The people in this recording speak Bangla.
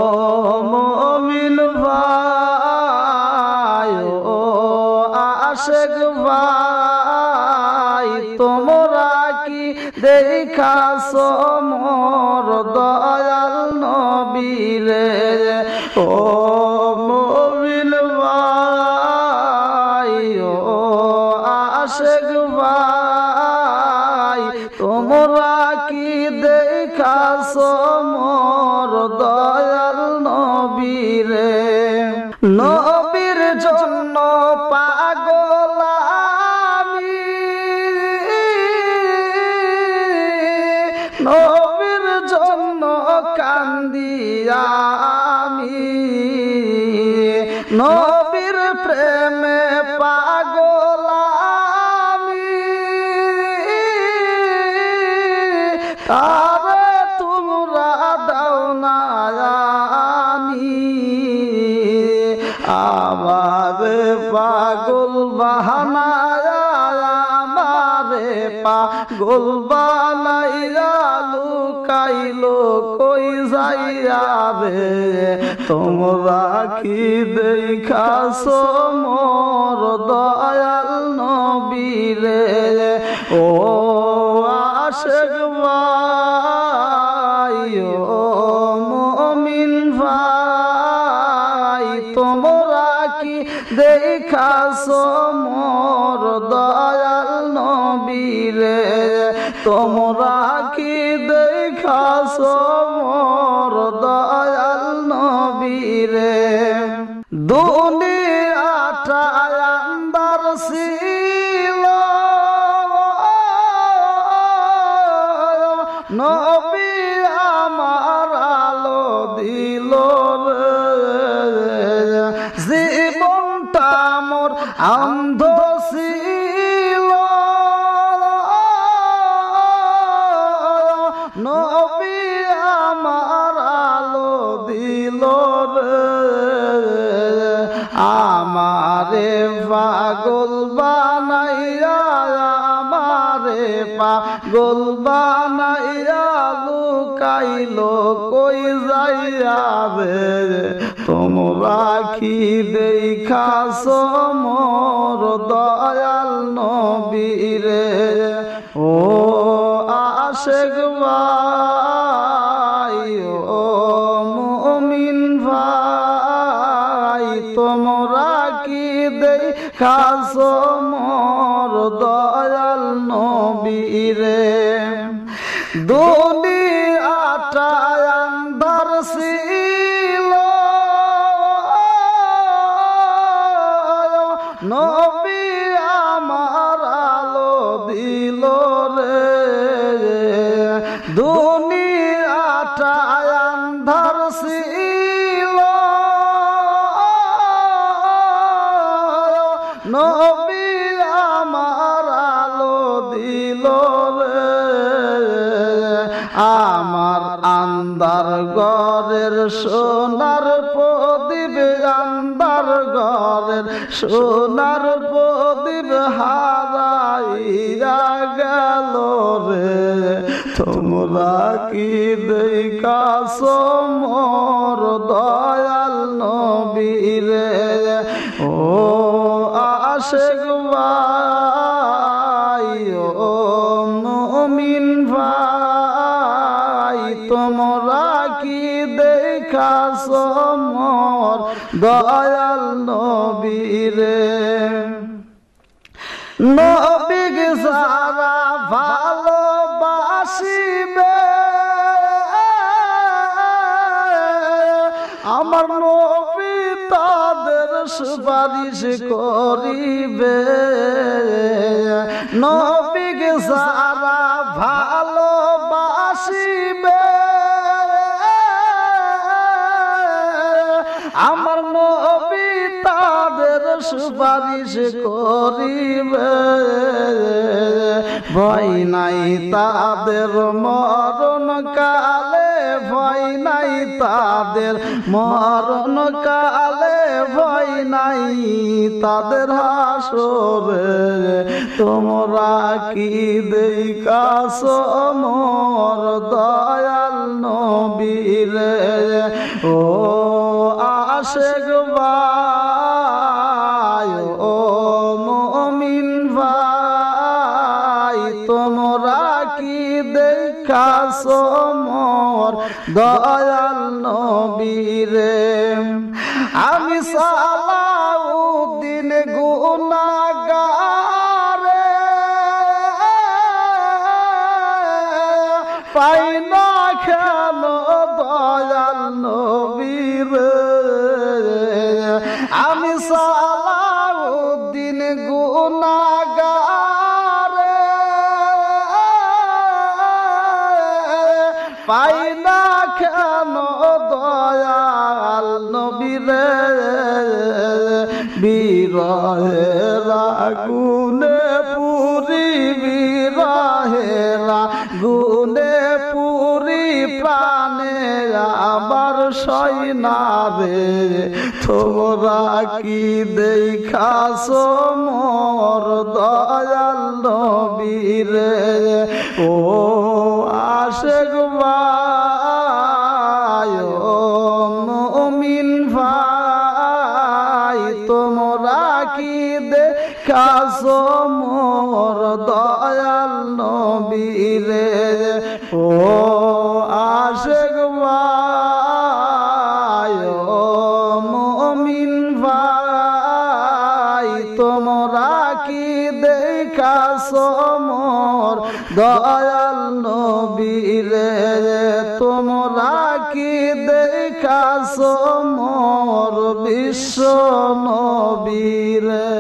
ও মুমিন ভাই, ও আশিক ভাই, তোমরা কি দেখাছো মোর দয়াল নবীরে? ও মুমিন ভাই, ও আশিক ভাই, তোমরা কি দেখাছো মোর দয়াল নবীরে? নবীর জন্য পাগল আমি, নবীর জন্য কান্দি আমি, নবীর প্রেমে পাগল আমি, তারে তোমরা দাও না জানি। আমারে পাগল বানায়া, আমারে পাগল বানাইয়া লুকাইলো কই যাইয়া রে? তোমরা কি দেখাছো মোর দয়াল নবীরে? ও আশিক ভাই, ও মুমিন ভাই, তোমরা কি দেখাছো মোর দয়াল নবীরে? তোমরা কি দেখাছো মোর দয়াল নবীরে? দুনিয়াটা আন্দার ছিল, নবী আমার আলো দিল রে। জীবনটা মোর অন্ধ ছিল, নবী আমার আলো দিল রে। আমারে পাগল বানাইয়া, আমারে পাগল বানাইয়া লুকাইলো কই যাইয়া রে? তোমরা কি দেখাছো মোর দয়াল নবীরে? ও আশিক ভাই, ও মুমিন ভাই, তোমরা কি দেখাছো মোর দয়াল নবীরে? দুনিয়াটা আন্ধার ছিল, নবী আমার আলো দিল রে। দুনিয়াটা আন্ধার ছিল, নবী আমার আলো দিল রে। আমার আন্দার ঘরের সোনার প্রদীপ, আন্দার ঘরের সোনার প্রদীপ হারাইয়া গেল রে। তোমরা কি দেখাছো মোর দয়াল নবীরে? ও আশিক ভাই, ও মুমিন ভাই, তোমরা কি দেখাছো মোর দয়াল নবীরে? নবীকে যারা ভালোবাসিবে, আমার নবী তাদের সুপারিশ করিবে। নবীকে যারা ভালোবাসিবে, আমার নবী তাদের সুপারিশ করিবে। ভয় নাই তাদের মরণ কালে, ভয় নাই তাদের, মরণ কালে ভয় নাই তাদের হাসরে। তোমরা কি দেখাছো মোর দয়াল নবীরে, ও আশেক ভাই, ও মুমিন ভাই, তোমরা কি দেখাছো মোর দয়াল নবীরে। আমি সালাউদ্দিন গুনাহগারে, পাই না কেন দয়াল নবীরে। আমি সালাউদ্দিন গুনাহগারে, পাই না কেন দয়াল নবীরে। বিরহের আগুনে পুরি, বিরহের আগুনে পুরি প্রাণে আমার সয়না রে। তোমরা কি দেখাছো মোর দয়াল নবীরে, ও আশেক ভাই, ও মুমিন ভাই, তোমরা কি দেখাছো মোর দয়াল নবীরে, ও আশেক ভাই, ও মুমিন ভাই, তোমরা কি দেখাছো মোর দয়াল নবীরে। তোমরা কি দেখাছো মোর বিশ্ব নবীরে।